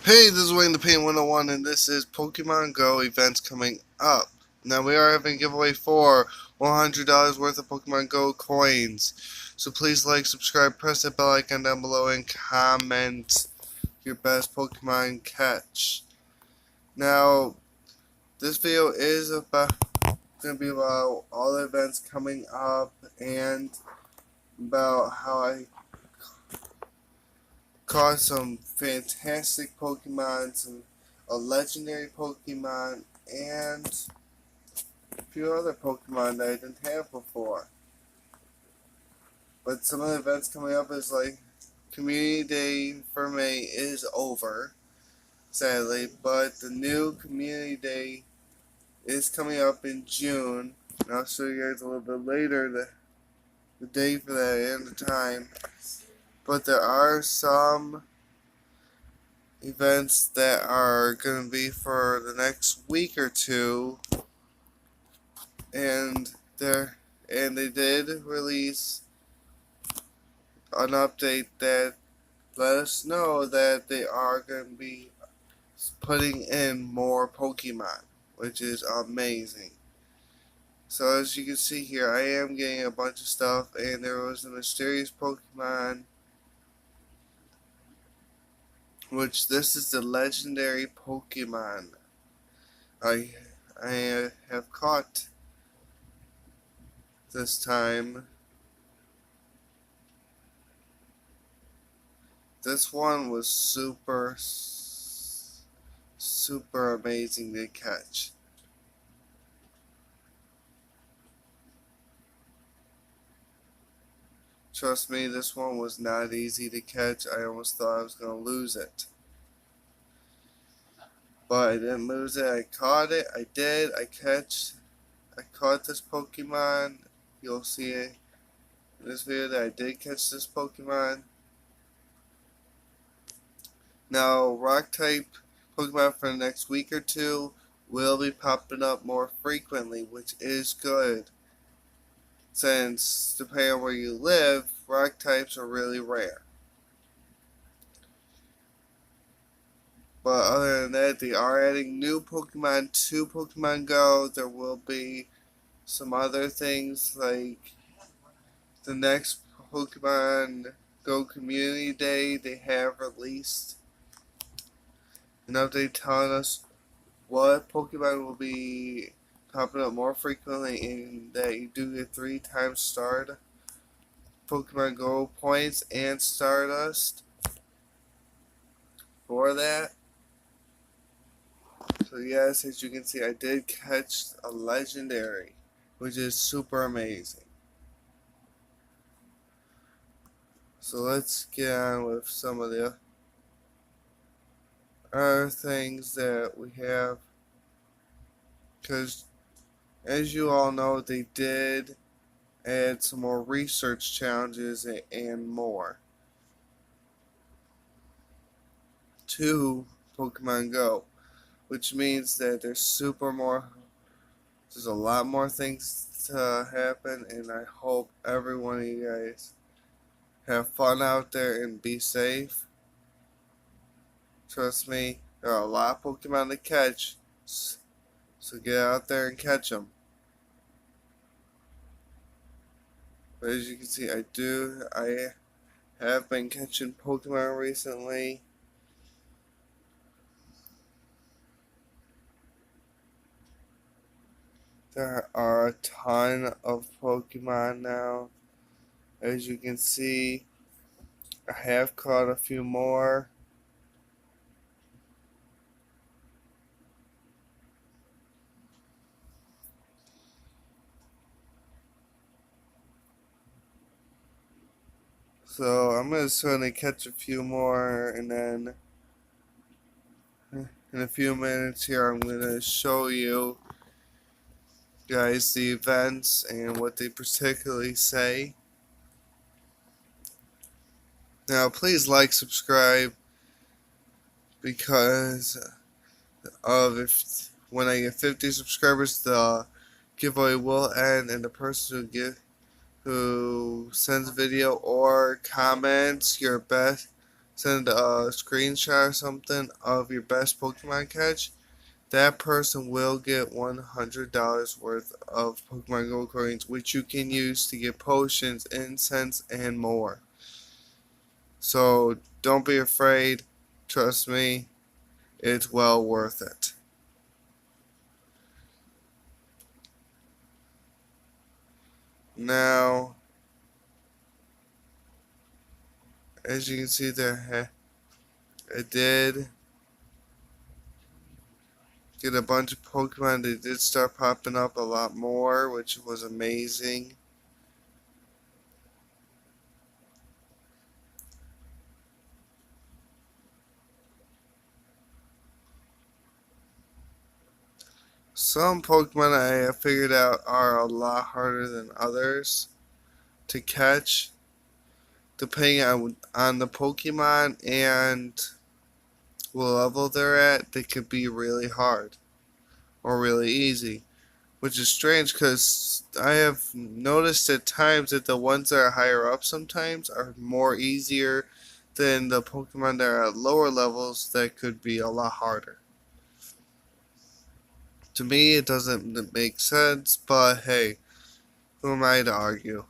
Hey, this is Wayne the Paint 101, and this is Pokemon Go events coming up. Now, we are having a giveaway for $100 worth of Pokemon Go coins. So please like, subscribe, press that bell icon down below, and comment your best Pokemon catch. Now, this video is going to be about all the events coming up and about how I caught some fantastic Pokemon, a legendary Pokemon, and a few other Pokemon that I didn't have before. But some of the events coming up is like Community Day for May is over, sadly, but the new Community Day is coming up in June. And I'll show you guys a little bit later the date for that and the time. But there are some events that are going to be for the next week or two, and they did release an update that let us know that they are going to be putting in more Pokemon, which is amazing. So as you can see here, I am getting a bunch of stuff, and there was a mysterious Pokemon, which this is the legendary Pokemon I have caught this time. This one was super amazing to catch. Trust me, this one was not easy to catch. I almost thought I was going to lose it. But I didn't lose it. I caught it. I did. I caught this Pokemon. You'll see it in this video that I did catch this Pokemon. Now, rock type Pokemon for the next week or two will be popping up more frequently, which is good, since depending on where you live, rock types are really rare. But other than that, they are adding new Pokemon to Pokemon Go. There will be some other things like the next Pokemon Go Community Day. They have released an update telling us what Pokemon will be popping up more frequently, and that you do get 3 times starred Pokemon Go points and Stardust for that. So yes, as you can see, I did catch a legendary, which is super amazing. So let's get on with some of the other things that we have, because as you all know, they did add some more research challenges and more to Pokemon Go, which means that there's a lot more things to happen, and I hope every one of you guys have fun out there and be safe. Trust me, there are a lot of Pokemon to catch, so get out there and catch them. But as you can see, I have been catching Pokemon recently. There are a ton of Pokemon now. As you can see, I have caught a few more. So I'm just going to catch a few more, and then in a few minutes here I'm going to show you guys the events and what they particularly say. Now please like, subscribe, because if when I get 50 subscribers, the giveaway will end, and the person who sends a video or comments your best send a screenshot or something of your best Pokemon catch, that person will get $100 worth of Pokemon Go coins, which you can use to get potions, incense, and more. So don't be afraid. Trust me, it's well worth it. Now, as you can see there, I did get a bunch of Pokemon. They did start popping up a lot more, which was amazing. Some Pokemon I have figured out are a lot harder than others to catch, depending on the Pokemon and what level they're at. They could be really hard or really easy, which is strange because I have noticed at times that the ones that are higher up sometimes are more easier than the Pokemon that are at lower levels that could be a lot harder. To me, it doesn't make sense, but hey, who am I to argue?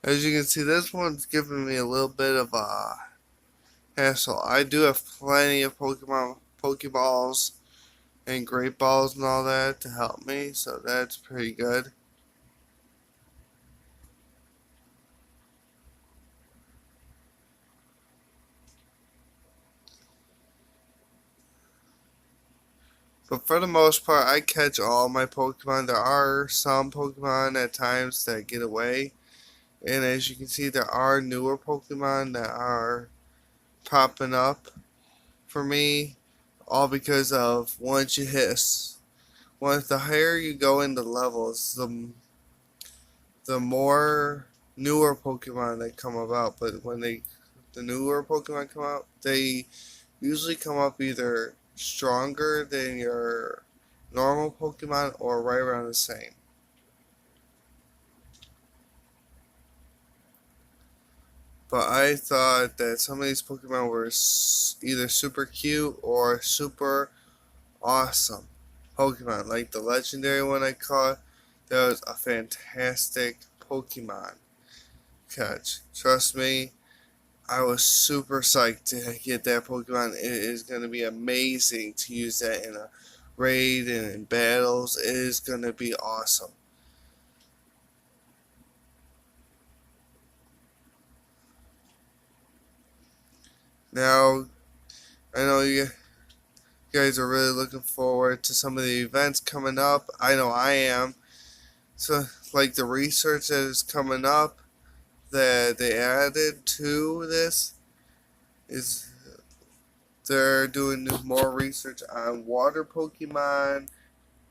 As you can see, this one's giving me a little bit of a hassle. I do have plenty of Pokeballs, and Great Balls and all that to help me, so that's pretty good. But for the most part, I catch all my Pokemon. There are some Pokemon at times that get away, and as you can see, there are newer Pokemon that are popping up for me, all because of once the higher you go in the levels, the more newer Pokemon that come about. But when the newer Pokemon come out, they usually come up either stronger than your normal Pokemon or right around the same. But I thought that some of these Pokemon were either super cute or super awesome Pokemon. Like the legendary one I caught, that was a fantastic Pokemon catch. Trust me, I was super psyched to get that Pokemon. It is going to be amazing to use that in a raid and in battles. It is going to be awesome. Now, I know you guys are really looking forward to some of the events coming up. I know I am. So, like the research that is coming up that they added to this is they're doing more research on water Pokemon.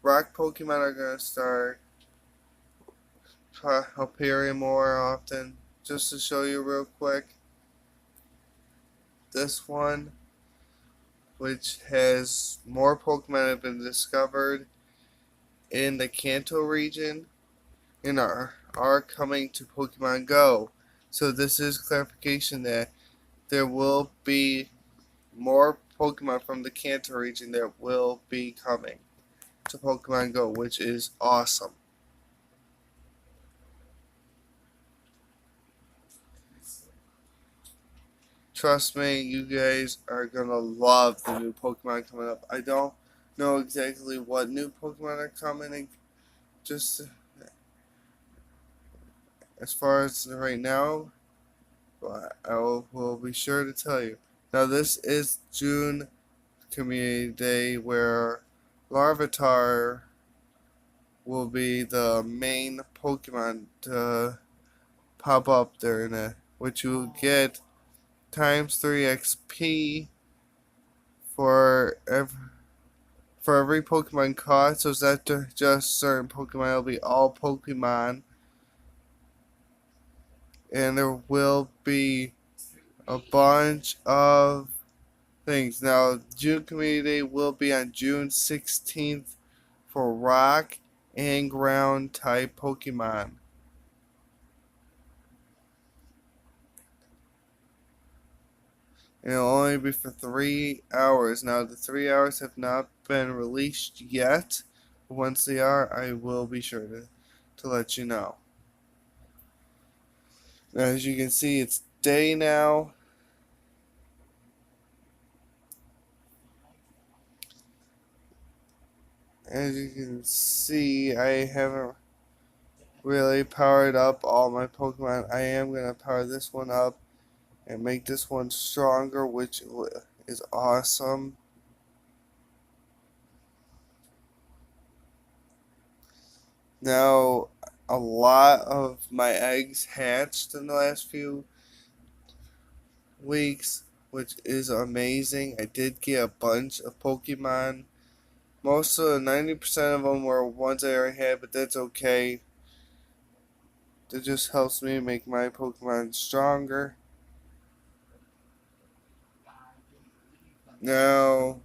Rock Pokemon are going to start appearing more often. Just to show you real quick, this one, which has more Pokemon have been discovered in the Kanto region and are coming to Pokemon Go. So this is clarification that there will be more Pokemon from the Kanto region that will be coming to Pokemon Go, which is awesome. Trust me, you guys are gonna love the new Pokemon coming up. I don't know exactly what new Pokemon are coming, just as far as right now, but will be sure to tell you. Now, this is June Community Day where Larvitar will be the main Pokemon to pop up there, which you will get times 3 XP for every Pokemon caught. So it's not just certain Pokemon, it'll be all Pokemon. And there will be a bunch of things. Now, June Community Day will be on June 16th for Rock and ground type Pokemon. And it'll only be for 3 hours. Now, the 3 hours have not been released yet. Once they are, I will be sure to let you know. Now, as you can see, it's day now. As you can see, I haven't really powered up all my Pokemon. I am going to power this one up and make this one stronger, which is awesome. Now, a lot of my eggs hatched in the last few weeks, which is amazing. I did get a bunch of Pokemon. Most of the 90% of them were ones I already had, but that's okay. That just helps me make my Pokemon stronger. Now,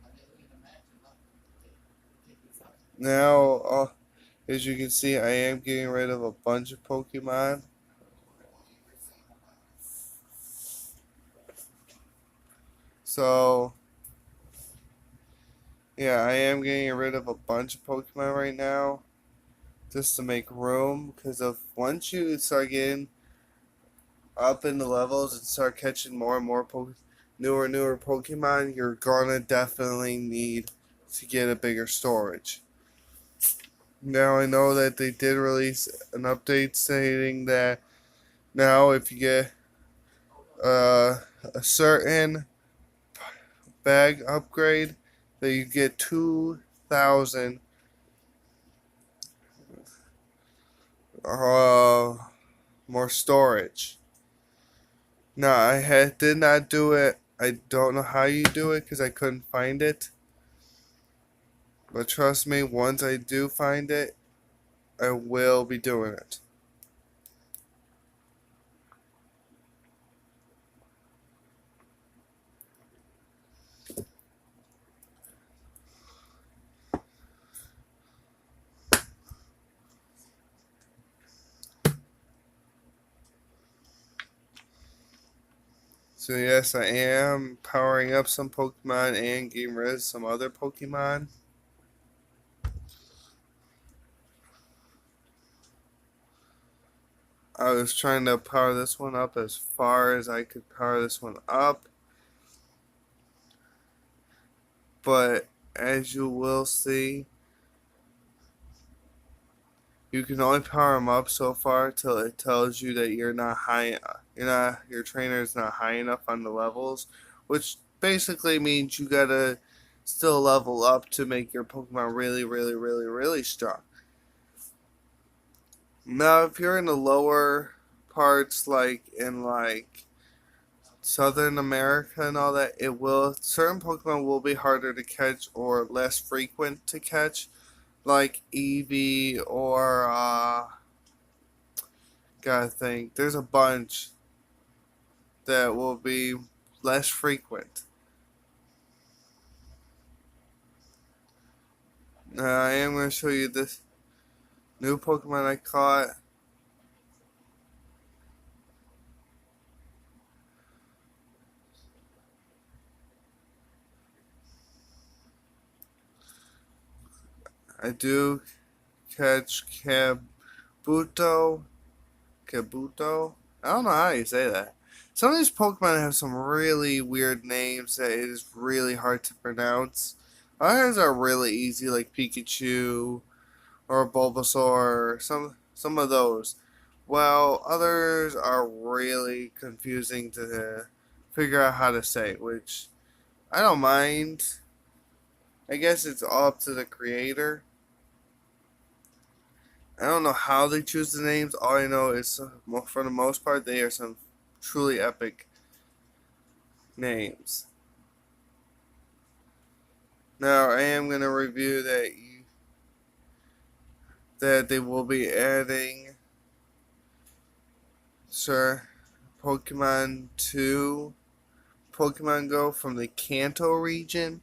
as you can see, I am getting rid of a bunch of Pokemon. So, yeah, I am getting rid of a bunch of Pokemon right now, just to make room, because once you start getting up in the levels and start catching more and more newer Pokemon, you're gonna definitely need to get a bigger storage. Now, I know that they did release an update stating that now if you get a certain bag upgrade, that you get 2,000 more storage. Now, did not do it. I don't know how you do it because I couldn't find it. But trust me, once I do find it, I will be doing it. So yes, I am powering up some Pokemon and getting rid of some other Pokemon. I was trying to power this one up as far as I could power this one up. But as you will see, you can only power them up so far till it tells you that your trainer is not high enough on the levels, which basically means you gotta still level up to make your Pokemon really, really, really, really strong. Now, if you're in the lower parts, like in Southern America and all that, certain Pokemon will be harder to catch or less frequent to catch, like Eevee or gotta think. There's a bunch that will be less frequent. Now, I am going to show you this new Pokemon I caught. I do catch Kabuto. Kabuto? I don't know how you say that. Some of these Pokemon have some really weird names that it is really hard to pronounce. Others are really easy, like Pikachu or Bulbasaur, some of those. While others are really confusing to figure out how to say, which I don't mind. I guess it's all up to the creator. I don't know how they choose the names. All I know is, for the most part, they are some truly epic names. Now, I am going to review that they will be adding Pokemon to Pokemon Go from the Kanto region.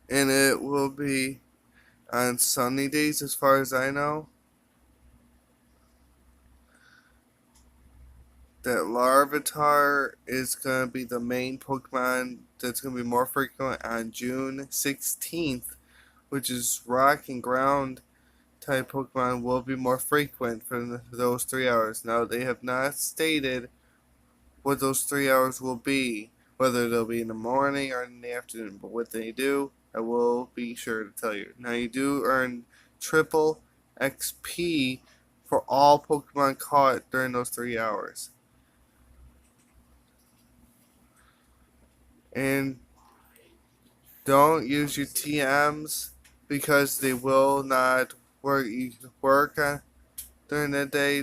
and it will be on sunny days as far as I know. That Larvitar is going to be the main Pokemon that's going to be more frequent on June 16th, which is Rock and Ground type Pokemon will be more frequent for those 3 hours. Now, they have not stated what those 3 hours will be, whether they'll be in the morning or in the afternoon, but what they do, I will be sure to tell you. Now, you do earn triple XP for all Pokemon caught during those 3 hours. And don't use your TMs because they will not work during the day.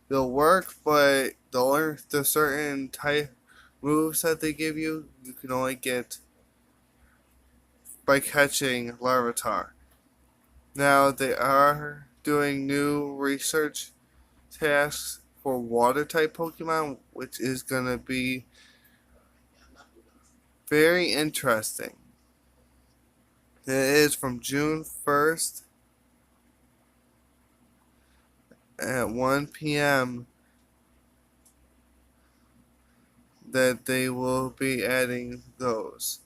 They'll work, but the certain type moves that they give you, you can only get by catching Larvitar. Now they are doing new research tasks for water type Pokemon, which is gonna be very interesting. It is from June 1st at 1 p.m. that they will be adding those.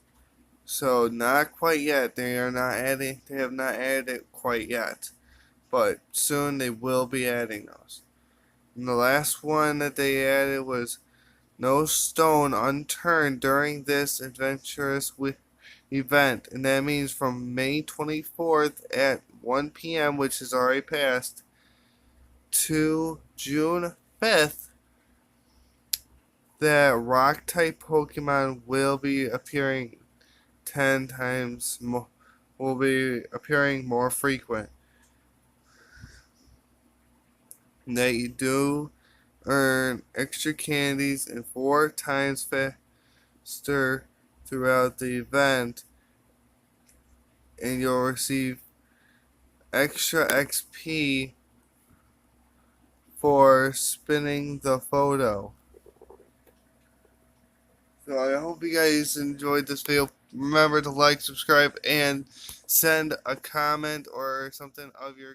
So not quite yet. They are not adding. They have not added it quite yet, but soon they will be adding those. And the last one that they added was no stone unturned during this adventurous event, and that means from May 24th at 1 p.m., which is already passed, to June 5th, that rock type Pokemon will be appearing 10 times more, will be appearing more frequent. And that you do earn extra candies and 4 times faster throughout the event, and you'll receive extra XP for spinning the photo. So I hope you guys enjoyed this video. Remember to like, subscribe, and send a comment or something of your